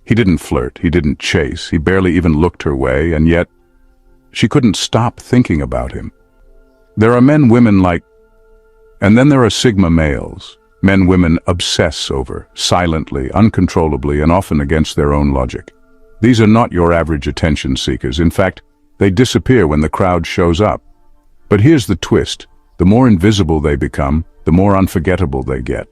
He didn't flirt, he didn't chase, he barely even looked her way, and yet she couldn't stop thinking about him. There are men women like, and then there are Sigma males, men women obsess over, silently, uncontrollably, and often against their own logic. These are not your average attention seekers. In fact, they disappear when the crowd shows up. But here's the twist. The more invisible they become, the more unforgettable they get.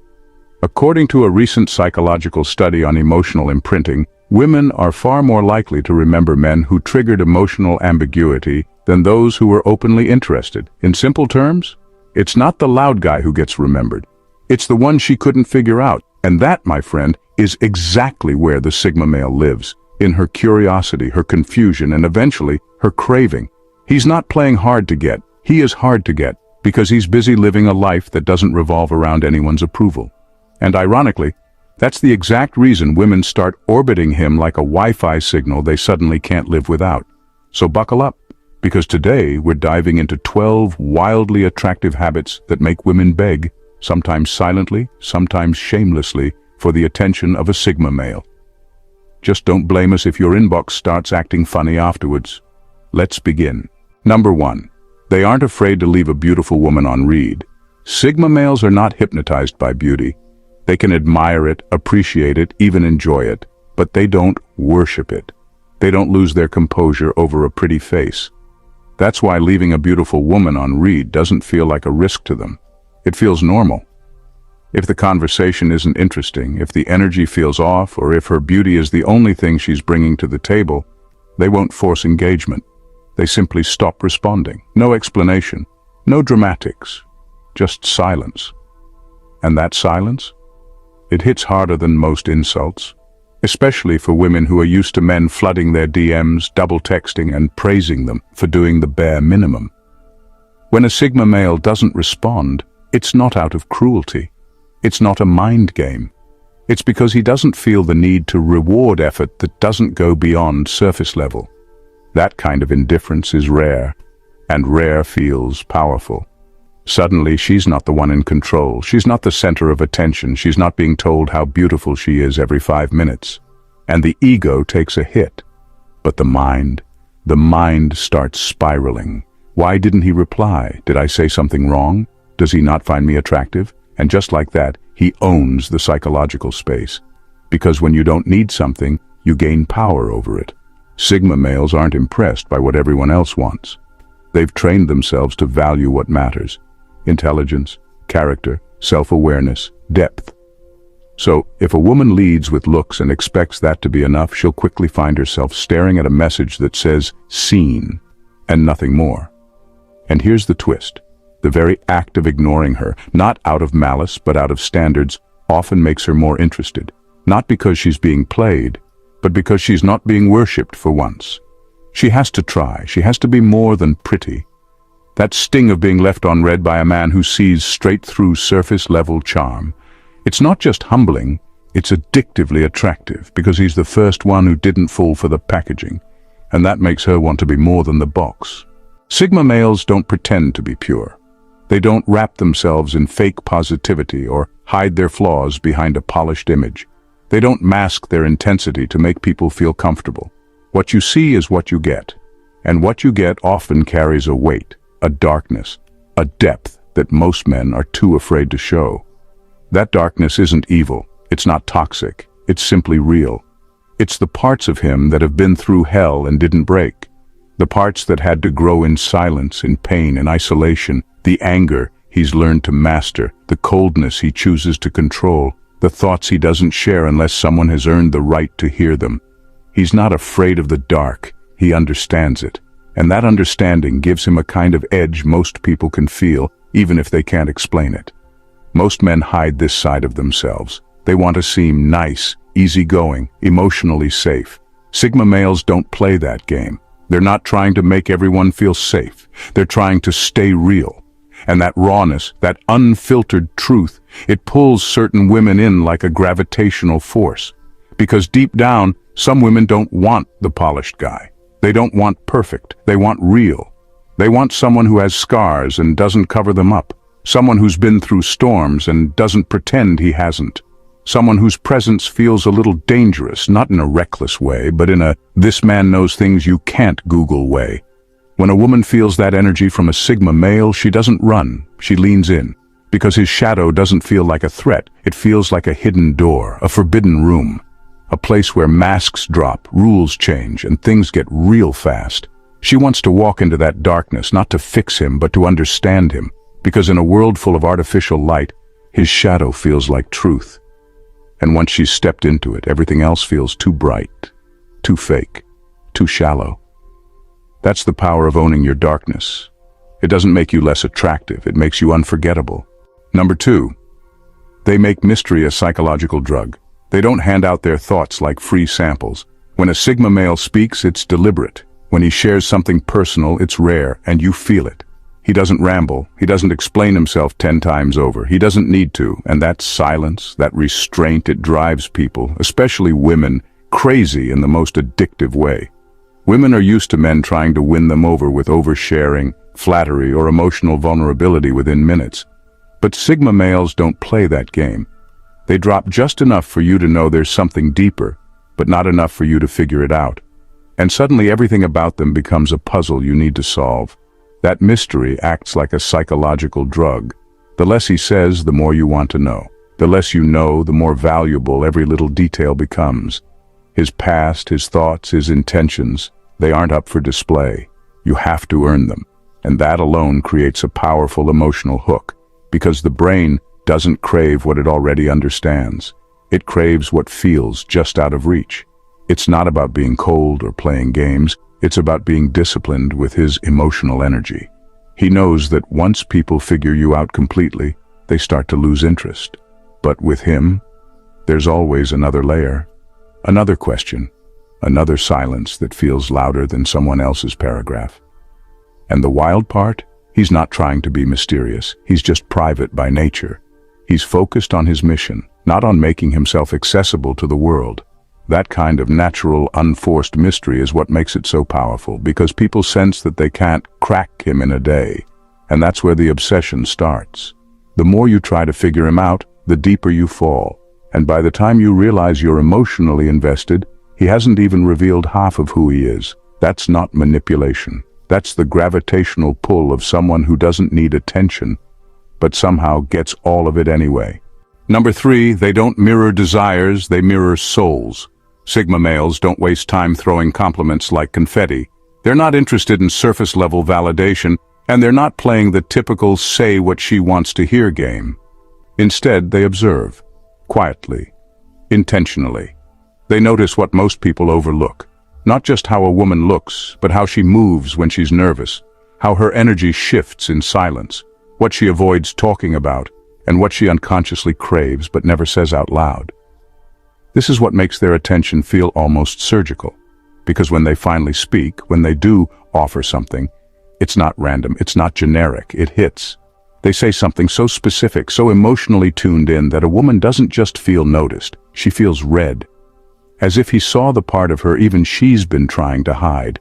According to a recent psychological study on emotional imprinting, women are far more likely to remember men who triggered emotional ambiguity than those who were openly interested. In simple terms, it's not the loud guy who gets remembered. It's the one she couldn't figure out. And that, my friend, is exactly where the Sigma male lives. In her curiosity, her confusion, and eventually, her craving. He's not playing hard to get. He is hard to get because he's busy living a life that doesn't revolve around anyone's approval. And ironically, that's the exact reason women start orbiting him like a Wi-Fi signal they suddenly can't live without. So buckle up, because today we're diving into 12 wildly attractive habits that make women beg, sometimes silently, sometimes shamelessly, for the attention of a Sigma male. Just don't blame us if your inbox starts acting funny afterwards. Let's begin. Number 1. They aren't afraid to leave a beautiful woman on read. Sigma males are not hypnotized by beauty. They can admire it, appreciate it, even enjoy it, but they don't worship it. They don't lose their composure over a pretty face. That's why leaving a beautiful woman on read doesn't feel like a risk to them. It feels normal. If the conversation isn't interesting, if the energy feels off, or if her beauty is the only thing she's bringing to the table, they won't force engagement. They simply stop responding. No explanation, no dramatics, just silence. And that silence? It hits harder than most insults, especially for women who are used to men flooding their DMs, double texting, and praising them for doing the bare minimum. When a Sigma male doesn't respond, it's not out of cruelty. It's not a mind game. It's because he doesn't feel the need to reward effort that doesn't go beyond surface level. That kind of indifference is rare, and rare feels powerful. Suddenly, she's not the one in control. She's not the center of attention. She's not being told how beautiful she is every 5 minutes. And the ego takes a hit. But the mind starts spiraling. Why didn't he reply? Did I say something wrong? Does he not find me attractive? And just like that, he owns the psychological space. Because when you don't need something, you gain power over it. Sigma males aren't impressed by what everyone else wants. They've trained themselves to value what matters. Intelligence, character, self-awareness, depth. So, if a woman leads with looks and expects that to be enough, she'll quickly find herself staring at a message that says, seen, and nothing more. And here's the twist. The very act of ignoring her, not out of malice but out of standards, often makes her more interested. Not because she's being played, but because she's not being worshipped for once. She has to try. She has to be more than pretty. That sting of being left unread by a man who sees straight through surface-level charm. It's not just humbling, it's addictively attractive, because he's the first one who didn't fall for the packaging, and that makes her want to be more than the box. Sigma males don't pretend to be pure. They don't wrap themselves in fake positivity or hide their flaws behind a polished image. They don't mask their intensity to make people feel comfortable. What you see is what you get, and what you get often carries a weight, a darkness, a depth that most men are too afraid to show. That darkness isn't evil, it's not toxic, it's simply real. It's the parts of him that have been through hell and didn't break. The parts that had to grow in silence, in pain, in isolation, the anger he's learned to master, the coldness he chooses to control, the thoughts he doesn't share unless someone has earned the right to hear them. He's not afraid of the dark, he understands it. And that understanding gives him a kind of edge most people can feel, even if they can't explain it. Most men hide this side of themselves. They want to seem nice, easygoing, emotionally safe. Sigma males don't play that game. They're not trying to make everyone feel safe. They're trying to stay real. And that rawness, that unfiltered truth, it pulls certain women in like a gravitational force. Because deep down, some women don't want the polished guy. They don't want perfect. They want real. They want someone who has scars and doesn't cover them up. Someone who's been through storms and doesn't pretend he hasn't. Someone whose presence feels a little dangerous, not in a reckless way, but in a "this man knows things you can't Google" way. When a woman feels that energy from a Sigma male, she doesn't run, she leans in. Because his shadow doesn't feel like a threat, it feels like a hidden door, a forbidden room. A place where masks drop, rules change, and things get real fast. She wants to walk into that darkness, not to fix him, but to understand him. Because in a world full of artificial light, his shadow feels like truth. And once she's stepped into it, everything else feels too bright, too fake, too shallow. That's the power of owning your darkness. It doesn't make you less attractive, it makes you unforgettable. Number 2, they make mystery a psychological drug. They don't hand out their thoughts like free samples. When a Sigma male speaks, it's deliberate. When he shares something personal, it's rare, and you feel it. He doesn't ramble, he doesn't explain himself 10 times over. He doesn't need to, and that silence, that restraint, it drives people, especially women, crazy in the most addictive way. Women are used to men trying to win them over with oversharing, flattery, or emotional vulnerability within minutes. But Sigma males don't play that game. They drop just enough for you to know there's something deeper, but not enough for you to figure it out. And suddenly everything about them becomes a puzzle you need to solve. That mystery acts like a psychological drug. The less he says, the more you want to know. The less you know, the more valuable every little detail becomes. His past, his thoughts, his intentions, they aren't up for display. You have to earn them. And that alone creates a powerful emotional hook, because the brain doesn't crave what it already understands. It craves what feels just out of reach. It's not about being cold or playing games. It's about being disciplined with his emotional energy. He knows that once people figure you out completely, they start to lose interest. But with him, there's always another layer, another question, another silence that feels louder than someone else's paragraph. And the wild part? He's not trying to be mysterious. He's just private by nature. He's focused on his mission, not on making himself accessible to the world. That kind of natural, unforced mystery is what makes it so powerful, because people sense that they can't crack him in a day. And that's where the obsession starts. The more you try to figure him out, the deeper you fall. And by the time you realize you're emotionally invested, he hasn't even revealed half of who he is. That's not manipulation. That's the gravitational pull of someone who doesn't need attention, but somehow gets all of it anyway. Number 3, they don't mirror desires, they mirror souls. Sigma males don't waste time throwing compliments like confetti. They're not interested in surface-level validation, and they're not playing the typical say what she wants to hear game. Instead, they observe, quietly, intentionally. They notice what most people overlook. Not just how a woman looks, but how she moves when she's nervous, how her energy shifts in silence, what she avoids talking about, and what she unconsciously craves but never says out loud. This is what makes their attention feel almost surgical, because when they finally speak, when they do offer something, it's not random, it's not generic, it hits. They say something so specific, so emotionally tuned in that a woman doesn't just feel noticed, she feels read. As if he saw the part of her even she's been trying to hide.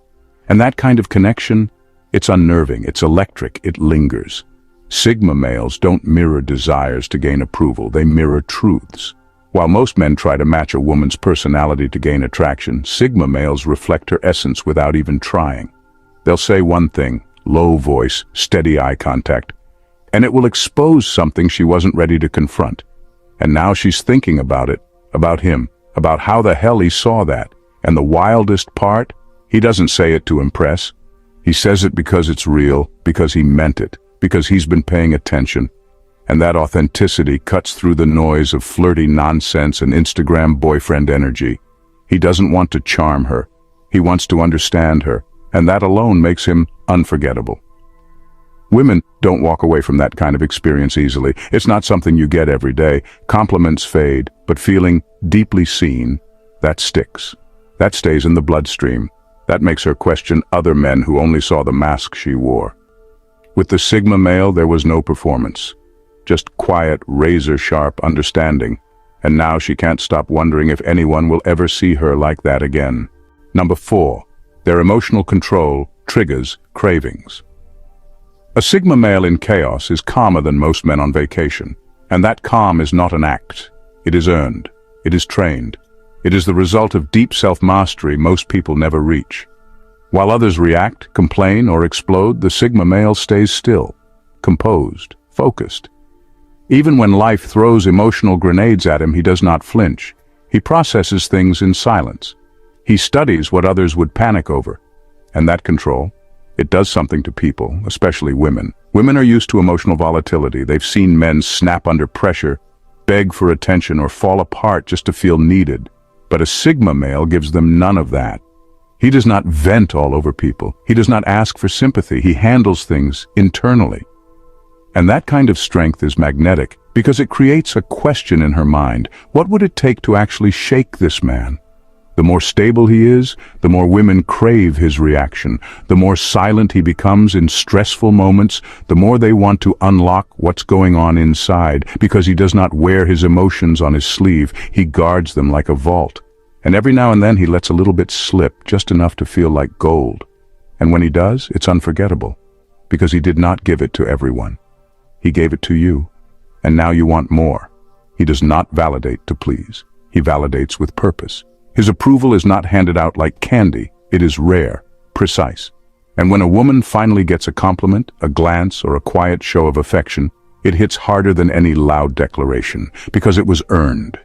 And that kind of connection, it's unnerving, it's electric, it lingers. Sigma males don't mirror desires to gain approval, they mirror truths. While most men try to match a woman's personality to gain attraction, Sigma males reflect her essence without even trying. They'll say one thing, low voice, steady eye contact, and it will expose something she wasn't ready to confront. And now she's thinking about it, about him, about how the hell he saw that. And the wildest part, he doesn't say it to impress. He says it because it's real, because he meant it, because he's been paying attention. And that authenticity cuts through the noise of flirty nonsense and Instagram boyfriend energy. He doesn't want to charm her. He wants to understand her, and that alone makes him unforgettable. Women don't walk away from that kind of experience easily. It's not something you get every day. Compliments fade, but feeling deeply seen, that sticks. That stays in the bloodstream. That makes her question other men who only saw the mask she wore. With the Sigma male, there was no performance. Just quiet, razor-sharp understanding. And now she can't stop wondering if anyone will ever see her like that again. Number 4, their emotional control triggers cravings. A Sigma male in chaos is calmer than most men on vacation. And that calm is not an act. It is earned. It is trained. It is the result of deep self-mastery most people never reach. While others react, complain, or explode, the Sigma male stays still, composed, focused. Even when life throws emotional grenades at him, he does not flinch. He processes things in silence. He studies what others would panic over. And that control, it does something to people, especially women. Women are used to emotional volatility. They've seen men snap under pressure, beg for attention, or fall apart just to feel needed. But a Sigma male gives them none of that. He does not vent all over people. He does not ask for sympathy. He handles things internally. And that kind of strength is magnetic because it creates a question in her mind. What would it take to actually shake this man? The more stable he is, the more women crave his reaction. The more silent he becomes in stressful moments, the more they want to unlock what's going on inside. Because he does not wear his emotions on his sleeve, he guards them like a vault. And every now and then he lets a little bit slip, just enough to feel like gold. And when he does, it's unforgettable, because he did not give it to everyone. He gave it to you, and now you want more. He does not validate to please. He validates with purpose. His approval is not handed out like candy. It is rare, precise. And when a woman finally gets a compliment, a glance, or a quiet show of affection, it hits harder than any loud declaration, because it was earned.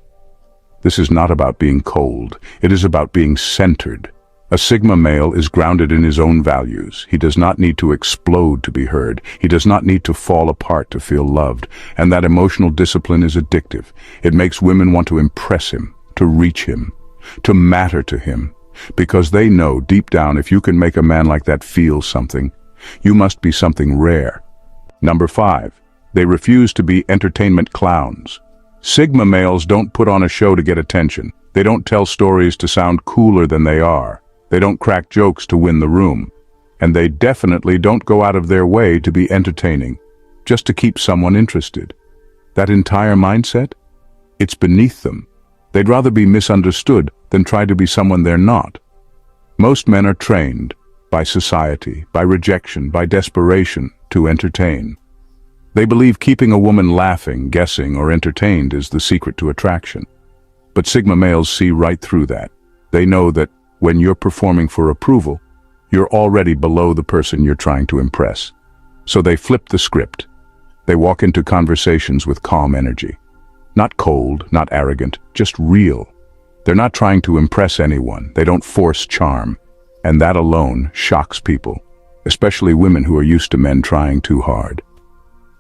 This is not about being cold. It is about being centered. A Sigma male is grounded in his own values. He does not need to explode to be heard. He does not need to fall apart to feel loved. And that emotional discipline is addictive. It makes women want to impress him, to reach him, to matter to him. Because they know deep down, if you can make a man like that feel something, you must be something rare. Number 5. They refuse to be entertainment clowns. Sigma males don't put on a show to get attention. They don't tell stories to sound cooler than they are. They don't crack jokes to win the room. And they definitely don't go out of their way to be entertaining, just to keep someone interested. That entire mindset? It's beneath them. They'd rather be misunderstood than try to be someone they're not. Most men are trained by society, by rejection, by desperation to entertain. They believe keeping a woman laughing, guessing, or entertained is the secret to attraction. But Sigma males see right through that. They know that when you're performing for approval, you're already below the person you're trying to impress. So they flip the script. They walk into conversations with calm energy. Not cold, not arrogant, just real. They're not trying to impress anyone. They don't force charm. And that alone shocks people, especially women who are used to men trying too hard.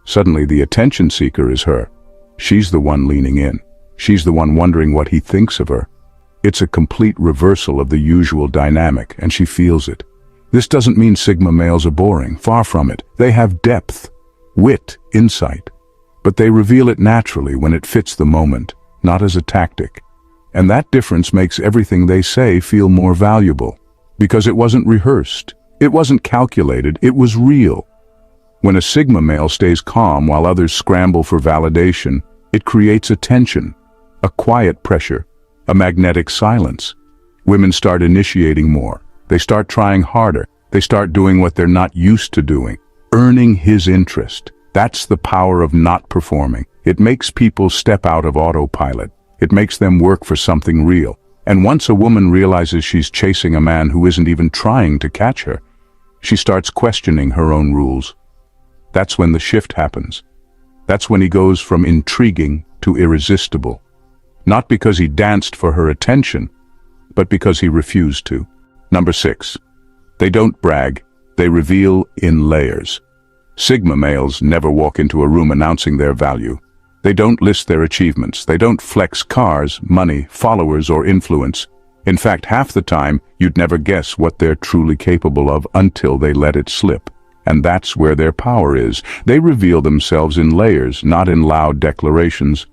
Suddenly, the attention seeker is her. She's the one leaning in. She's the one wondering what he thinks of her. It's a complete reversal of the usual dynamic, and she feels it. This doesn't mean Sigma males are boring. Far from it. They have depth, wit, insight. But they reveal it naturally when it fits the moment, not as a tactic. And that difference makes everything they say feel more valuable. Because it wasn't rehearsed. It wasn't calculated. It was real. When a Sigma male stays calm while others scramble for validation, it creates a tension, a quiet pressure, a magnetic silence. Women start initiating more. They start trying harder. They start doing what they're not used to doing, earning his interest. That's the power of not performing. It makes people step out of autopilot. It makes them work for something real. And once a woman realizes she's chasing a man who isn't even trying to catch her, she starts questioning her own rules. That's when the shift happens. That's when he goes from intriguing to irresistible. Not because he danced for her attention, but because he refused to. Number 6. They don't brag. They reveal in layers. Sigma males never walk into a room announcing their value. They don't list their achievements. They don't flex cars, money, followers, or influence. In fact, half the time, you'd never guess what they're truly capable of until they let it slip. And that's where their power is. They reveal themselves in layers, not in loud declarations.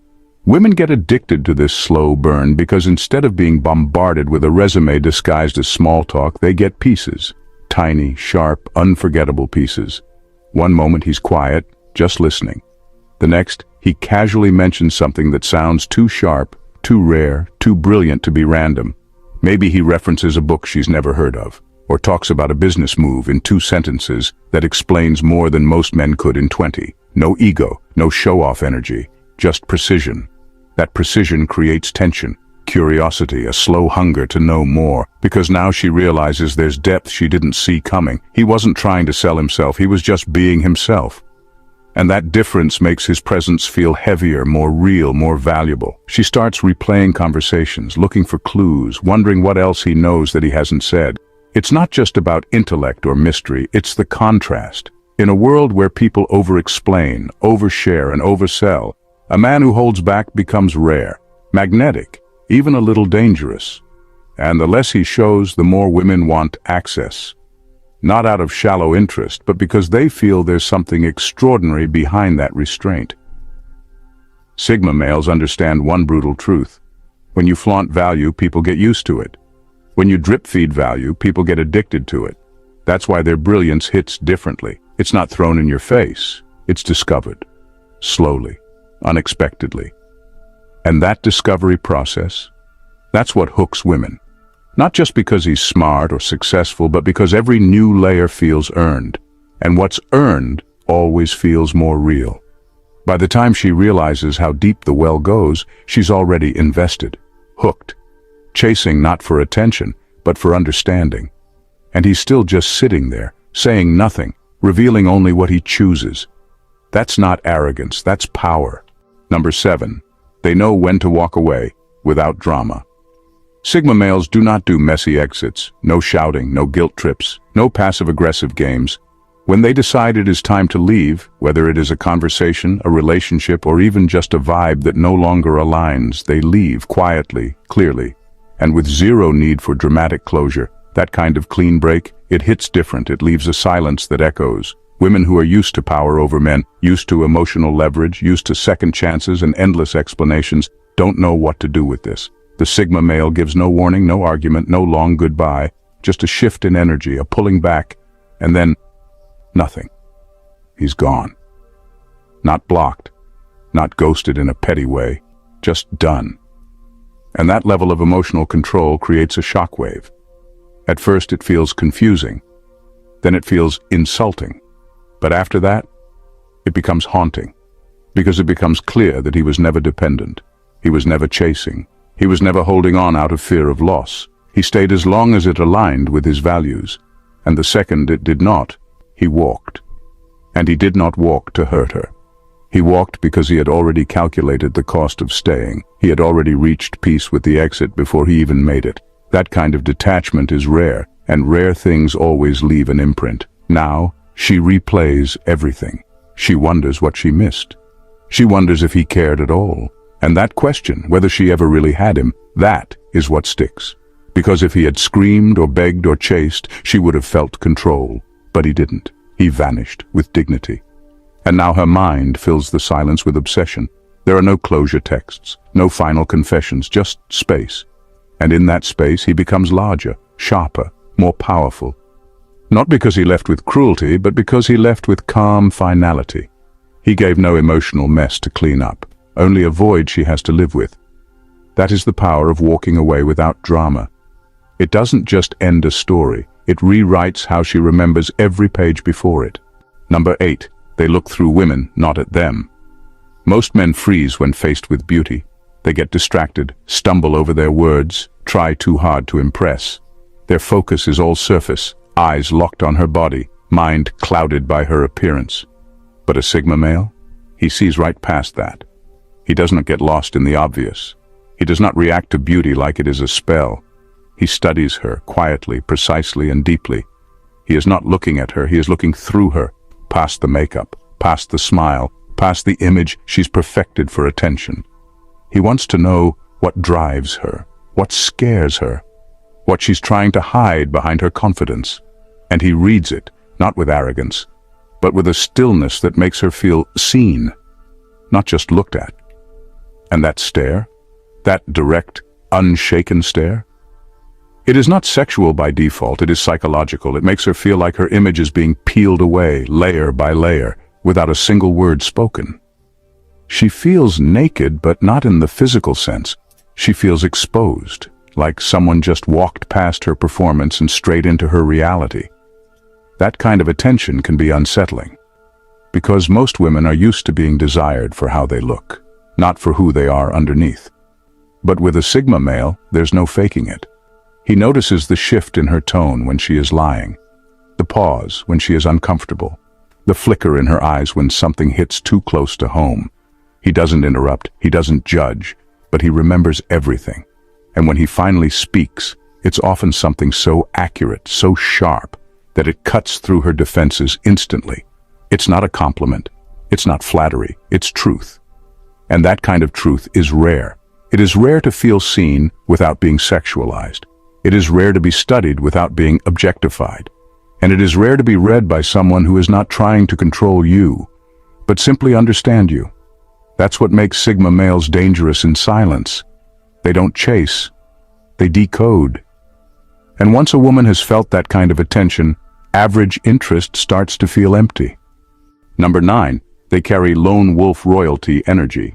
Women get addicted to this slow burn because instead of being bombarded with a resume disguised as small talk, they get pieces. Tiny, sharp, unforgettable pieces. One moment he's quiet, just listening. The next, he casually mentions something that sounds too sharp, too rare, too brilliant to be random. Maybe he references a book she's never heard of, or talks about a business move in 2 sentences that explains more than most men could in 20. No ego, no show-off energy, just precision. That precision creates tension, curiosity, a slow hunger to know more, because now she realizes there's depth she didn't see coming. He wasn't trying to sell himself, he was just being himself. And that difference makes his presence feel heavier, more real, more valuable. She starts replaying conversations, looking for clues, wondering what else he knows that he hasn't said. It's not just about intellect or mystery, it's the contrast. In a world where people over-explain, overshare, and oversell, a man who holds back becomes rare, magnetic, even a little dangerous. And the less he shows, the more women want access. Not out of shallow interest, but because they feel there's something extraordinary behind that restraint. Sigma males understand one brutal truth. When you flaunt value, people get used to it. When you drip-feed value, people get addicted to it. That's why their brilliance hits differently. It's not thrown in your face. It's discovered. Slowly. Unexpectedly. And that discovery process, that's what hooks women. Not just because he's smart or successful, but because every new layer feels earned. And what's earned always feels more real. By the time she realizes how deep the well goes, she's already invested, hooked, chasing not for attention, but for understanding. And he's still just sitting there, saying nothing, revealing only what he chooses. That's not arrogance, that's power. Number 7. They know when to walk away, without drama. Sigma males do not do messy exits, no shouting, no guilt trips, no passive-aggressive games. When they decide it is time to leave, whether it is a conversation, a relationship, or even just a vibe that no longer aligns, they leave quietly, clearly, and with zero need for dramatic closure. That kind of clean break, it hits different, it leaves a silence that echoes. Women who are used to power over men, used to emotional leverage, used to second chances and endless explanations, don't know what to do with this. The Sigma male gives no warning, no argument, no long goodbye, just a shift in energy, a pulling back, and then nothing. He's gone. Not blocked, not ghosted in a petty way, just done. And that level of emotional control creates a shockwave. At first it feels confusing, then it feels insulting. But after that, it becomes haunting, because it becomes clear that he was never dependent. He was never chasing. He was never holding on out of fear of loss. He stayed as long as it aligned with his values. And the second it did not, he walked. And he did not walk to hurt her. He walked because he had already calculated the cost of staying. He had already reached peace with the exit before he even made it. That kind of detachment is rare, and rare things always leave an imprint. Now, she replays everything. She wonders what she missed. She wonders if he cared at all. And that question, whether she ever really had him, that is what sticks. Because if he had screamed or begged or chased, she would have felt control. But he didn't. He vanished with dignity. And now her mind fills the silence with obsession. There are no closure texts, no final confessions, just space. And in that space he becomes larger, sharper, more powerful. Not because he left with cruelty, but because he left with calm finality. He gave no emotional mess to clean up, only a void she has to live with. That is the power of walking away without drama. It doesn't just end a story, it rewrites how she remembers every page before it. Number 8. They look through women, not at them. Most men freeze when faced with beauty. They get distracted, stumble over their words, try too hard to impress. Their focus is all surface, eyes locked on her body, mind clouded by her appearance. But a Sigma male? He sees right past that. He does not get lost in the obvious. He does not react to beauty like it is a spell. He studies her quietly, precisely, and deeply. He is not looking at her, he is looking through her, past the makeup, past the smile, past the image she's perfected for attention. He wants to know what drives her, what scares her, what she's trying to hide behind her confidence. And he reads it, not with arrogance, but with a stillness that makes her feel seen, not just looked at. And that stare, that direct, unshaken stare, it is not sexual by default, it is psychological. It makes her feel like her image is being peeled away, layer by layer, without a single word spoken. She feels naked, but not in the physical sense. She feels exposed, like someone just walked past her performance and straight into her reality. That kind of attention can be unsettling, because most women are used to being desired for how they look. not for who they are underneath. But with a Sigma male, there's no faking it. He notices the shift in her tone when she is lying, the pause when she is uncomfortable, the flicker in her eyes when something hits too close to home. He doesn't interrupt, he doesn't judge, but he remembers everything. And when he finally speaks, it's often something so accurate, so sharp, that it cuts through her defenses instantly. It's not a compliment, it's not flattery, it's truth. And that kind of truth is rare. It is rare to feel seen without being sexualized. It is rare to be studied without being objectified. And it is rare to be read by someone who is not trying to control you, but simply understand you. That's what makes Sigma males dangerous in silence. They don't chase, they decode. And once a woman has felt that kind of attention, average interest starts to feel empty. Number 9, they carry lone wolf royalty energy.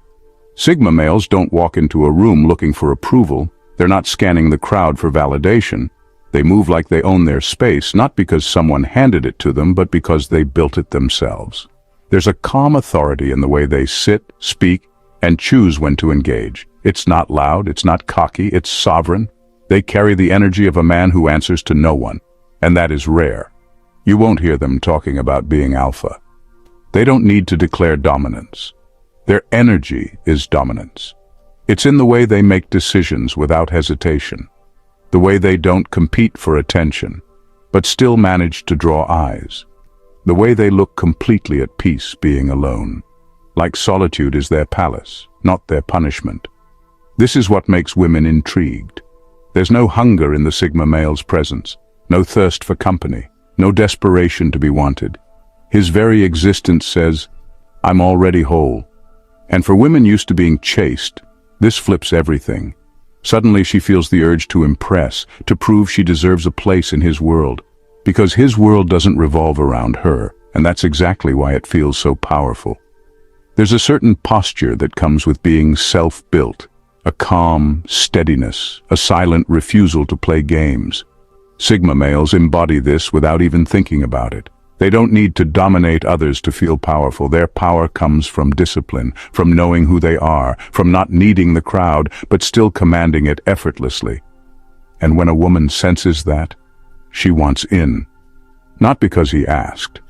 Sigma males don't walk into a room looking for approval. They're not scanning the crowd for validation. They move like they own their space, not because someone handed it to them, but because they built it themselves. There's a calm authority in the way they sit, speak, and choose when to engage. It's not loud, it's not cocky, it's sovereign. They carry the energy of a man who answers to no one, and that is rare. You won't hear them talking about being alpha. They don't need to declare dominance. Their energy is dominance. It's in the way they make decisions without hesitation, the way they don't compete for attention, but still manage to draw eyes, the way they look completely at peace being alone, like solitude is their palace, not their punishment. This is what makes women intrigued. There's no hunger in the Sigma male's presence, no thirst for company, no desperation to be wanted. His very existence says, I'm already whole. And for women used to being chased, this flips everything. Suddenly she feels the urge to impress, to prove she deserves a place in his world, because his world doesn't revolve around her, and that's exactly why it feels so powerful. There's a certain posture that comes with being self-built, a calm steadiness, a silent refusal to play games. Sigma males embody this without even thinking about it. They don't need to dominate others to feel powerful. Their power comes from discipline, from knowing who they are, from not needing the crowd, but still commanding it effortlessly. And when a woman senses that, she wants in. Not because he asked,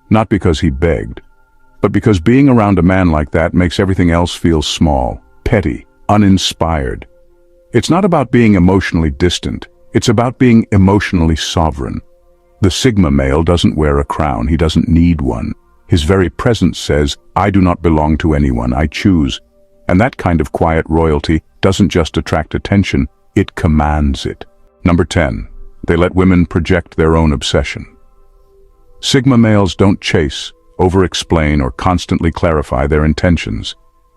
not because he begged, but because being around a man like that makes everything else feel small, petty, uninspired. It's not about being emotionally distant. It's about being emotionally sovereign. The Sigma male doesn't wear a crown, he doesn't need one. His very presence says, I do not belong to anyone, I choose. And that kind of quiet royalty doesn't just attract attention, it commands it. Number 10, they let women project their own obsession. Sigma males don't chase, over-explain, or constantly clarify their intentions.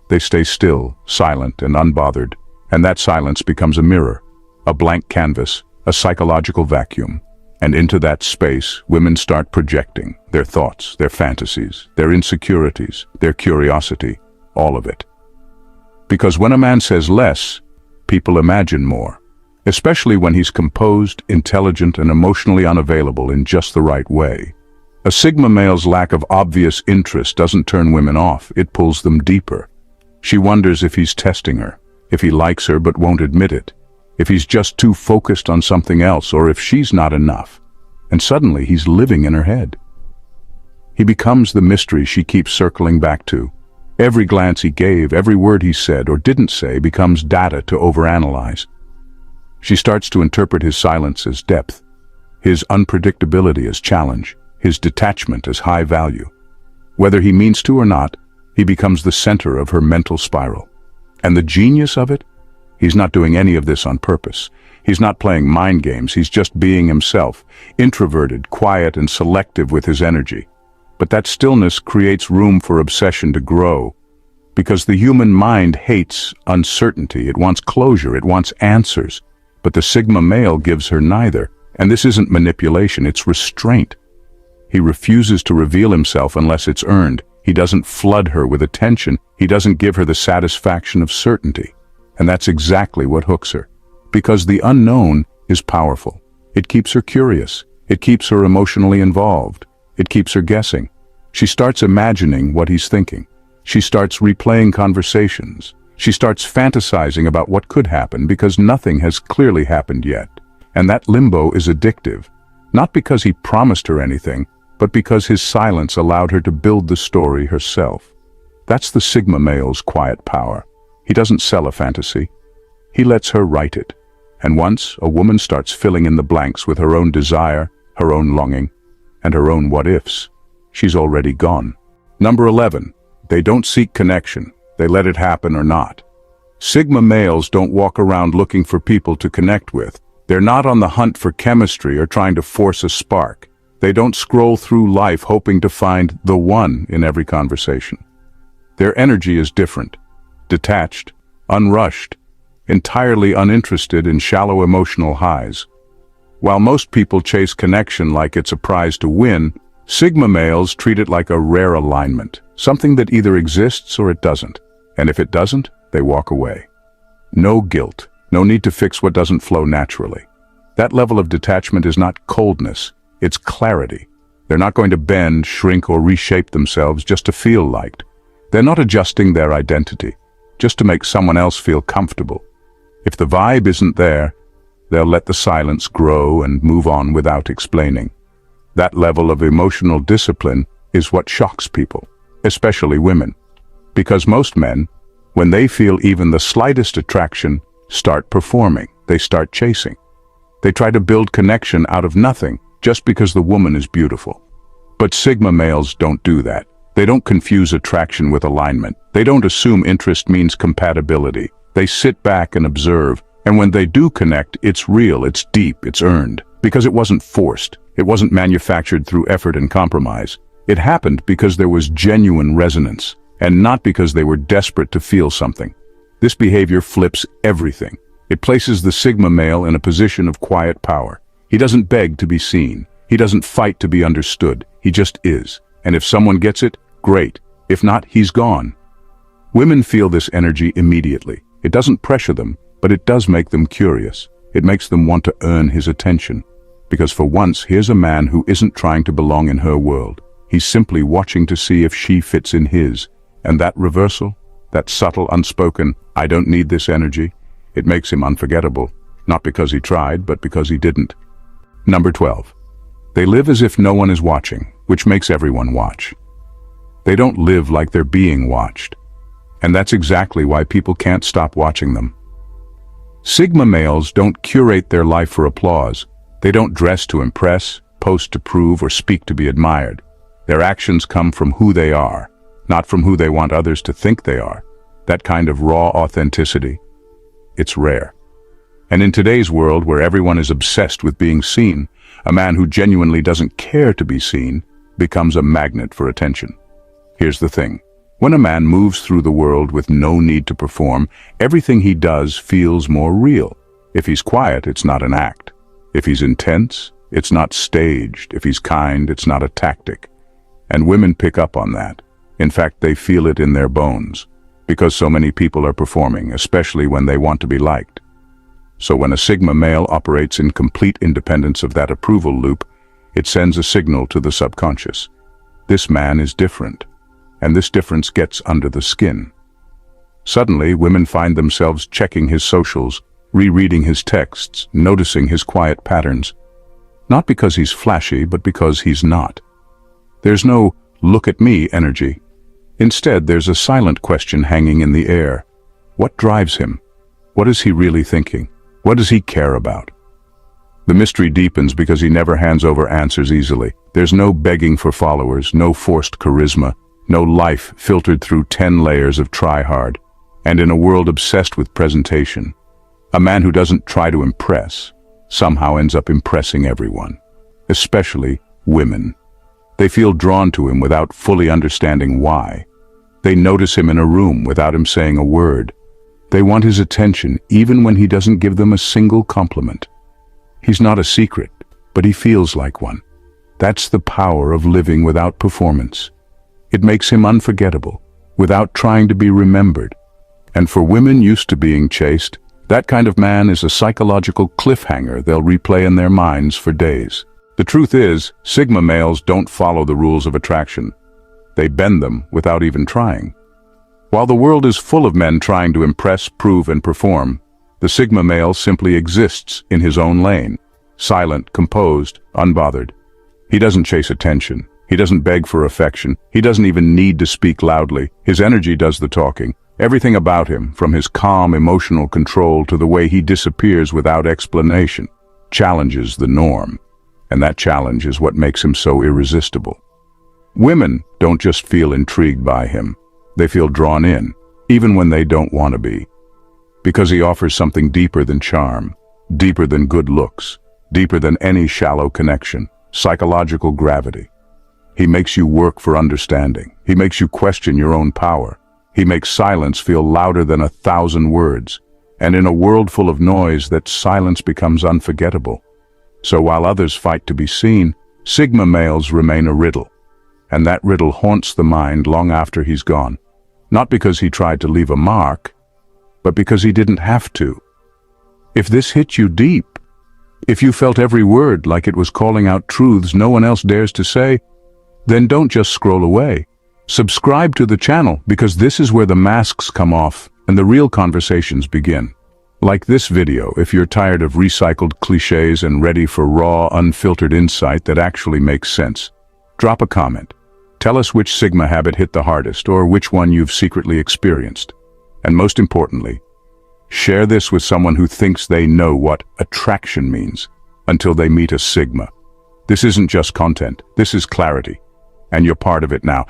They stay still, silent, and unbothered, and that silence becomes a mirror, a blank canvas, a psychological vacuum. And into that space, women start projecting their thoughts, their fantasies, their insecurities, their curiosity, all of it. Because when a man says less, people imagine more, especially when he's composed, intelligent, and emotionally unavailable in just the right way. A Sigma male's lack of obvious interest doesn't turn women off, it pulls them deeper. She wonders if he's testing her, if he likes her but won't admit it, if he's just too focused on something else, or if she's not enough. And suddenly he's living in her head. He becomes the mystery she keeps circling back to. Every glance he gave, every word he said or didn't say becomes data to overanalyze. She starts to interpret his silence as depth, his unpredictability as challenge, his detachment as high value. Whether he means to or not, he becomes the center of her mental spiral. And the genius of it? He's not doing any of this on purpose. He's not playing mind games, he's just being himself, introverted, quiet, and selective with his energy. But that stillness creates room for obsession to grow, because the human mind hates uncertainty, it wants closure, it wants answers. But the Sigma male gives her neither, and this isn't manipulation, it's restraint. He refuses to reveal himself unless it's earned. He doesn't flood her with attention, he doesn't give her the satisfaction of certainty. And that's exactly what hooks her. Because the unknown is powerful. It keeps her curious. It keeps her emotionally involved. It keeps her guessing. She starts imagining what he's thinking. She starts replaying conversations. She starts fantasizing about what could happen because nothing has clearly happened yet. And that limbo is addictive, not because he promised her anything, but because his silence allowed her to build the story herself. That's the Sigma male's quiet power. He doesn't sell a fantasy. He lets her write it. And once a woman starts filling in the blanks with her own desire, her own longing, and her own what-ifs, she's already gone. Number 11. They don't seek connection. They let it happen or not. Sigma males don't walk around looking for people to connect with. They're not on the hunt for chemistry or trying to force a spark. They don't scroll through life hoping to find the one in every conversation. Their energy is different, detached, unrushed, entirely uninterested in shallow emotional highs. While most people chase connection like it's a prize to win, Sigma males treat it like a rare alignment, something that either exists or it doesn't. And if it doesn't, they walk away. No guilt, no need to fix what doesn't flow naturally. That level of detachment is not coldness, it's clarity. They're not going to bend, shrink, or reshape themselves just to feel liked. They're not adjusting their identity, just to make someone else feel comfortable. If the vibe isn't there, they'll let the silence grow and move on without explaining. That level of emotional discipline is what shocks people, especially women. Because most men, when they feel even the slightest attraction, start performing. They start chasing. They try to build connection out of nothing just because the woman is beautiful. But Sigma males don't do that. They don't confuse attraction with alignment. They don't assume interest means compatibility. They sit back and observe, and when they do connect, it's real, it's deep, it's earned. Because it wasn't forced. It wasn't manufactured through effort and compromise. It happened because there was genuine resonance, and not because they were desperate to feel something. This behavior flips everything. It places the Sigma male in a position of quiet power. He doesn't beg to be seen. He doesn't fight to be understood. He just is. And if someone gets it, great. If not, he's gone. Women feel this energy immediately. It doesn't pressure them, but it does make them curious. It makes them want to earn his attention. Because for once, here's a man who isn't trying to belong in her world. He's simply watching to see if she fits in his. And that reversal, that subtle, unspoken, "I don't need this" energy, it makes him unforgettable. Not because he tried, but because he didn't. Number 12. They live as if no one is watching, which makes everyone watch. They don't live like they're being watched. And that's exactly why people can't stop watching them. Sigma males don't curate their life for applause. They don't dress to impress, post to prove, or speak to be admired. Their actions come from who they are, not from who they want others to think they are. That kind of raw authenticity, it's rare. And in today's world where everyone is obsessed with being seen, a man who genuinely doesn't care to be seen becomes a magnet for attention. Here's the thing. When a man moves through the world with no need to perform, everything he does feels more real. If he's quiet, it's not an act. If he's intense, it's not staged. If he's kind, it's not a tactic. And women pick up on that. In fact, they feel it in their bones. Because so many people are performing, especially when they want to be liked. So when a Sigma male operates in complete independence of that approval loop, it sends a signal to the subconscious. This man is different. And this difference gets under the skin. Suddenly, women find themselves checking his socials, rereading his texts, noticing his quiet patterns. Not because he's flashy, but because he's not. There's no "look at me" energy. Instead, there's a silent question hanging in the air. What drives him? What is he really thinking? What does he care about? The mystery deepens because he never hands over answers easily. There's no begging for followers, no forced charisma, no life filtered through 10 layers of try-hard. And in a world obsessed with presentation, a man who doesn't try to impress somehow ends up impressing everyone, especially women. They feel drawn to him without fully understanding why. They notice him in a room without him saying a word. They want his attention even when he doesn't give them a single compliment. He's not a secret, but he feels like one. That's the power of living without performance. It makes him unforgettable, without trying to be remembered. And for women used to being chased, that kind of man is a psychological cliffhanger they'll replay in their minds for days. The truth is, Sigma males don't follow the rules of attraction. They bend them without even trying. While the world is full of men trying to impress, prove, and perform, the Sigma male simply exists in his own lane, silent, composed, unbothered. He doesn't chase attention. He doesn't beg for affection. He doesn't even need to speak loudly. His energy does the talking. Everything about him, from his calm emotional control to the way he disappears without explanation, challenges the norm. And that challenge is what makes him so irresistible. Women don't just feel intrigued by him. They feel drawn in, even when they don't want to be. Because he offers something deeper than charm, deeper than good looks, deeper than any shallow connection, psychological gravity. He makes you work for understanding. He makes you question your own power. He makes silence feel louder than 1,000 words. And in a world full of noise, that silence becomes unforgettable. So while others fight to be seen, Sigma males remain a riddle. And that riddle haunts the mind long after he's gone. Not because he tried to leave a mark, but because he didn't have to. If this hit you deep, if you felt every word like it was calling out truths no one else dares to say, then don't just scroll away. Subscribe to the channel, because this is where the masks come off and the real conversations begin. Like this video if you're tired of recycled cliches and ready for raw, unfiltered insight that actually makes sense. Drop a comment. Tell us which Sigma habit hit the hardest, or which one you've secretly experienced. And most importantly, share this with someone who thinks they know what attraction means until they meet a Sigma. This isn't just content, this is clarity. And you're part of it now.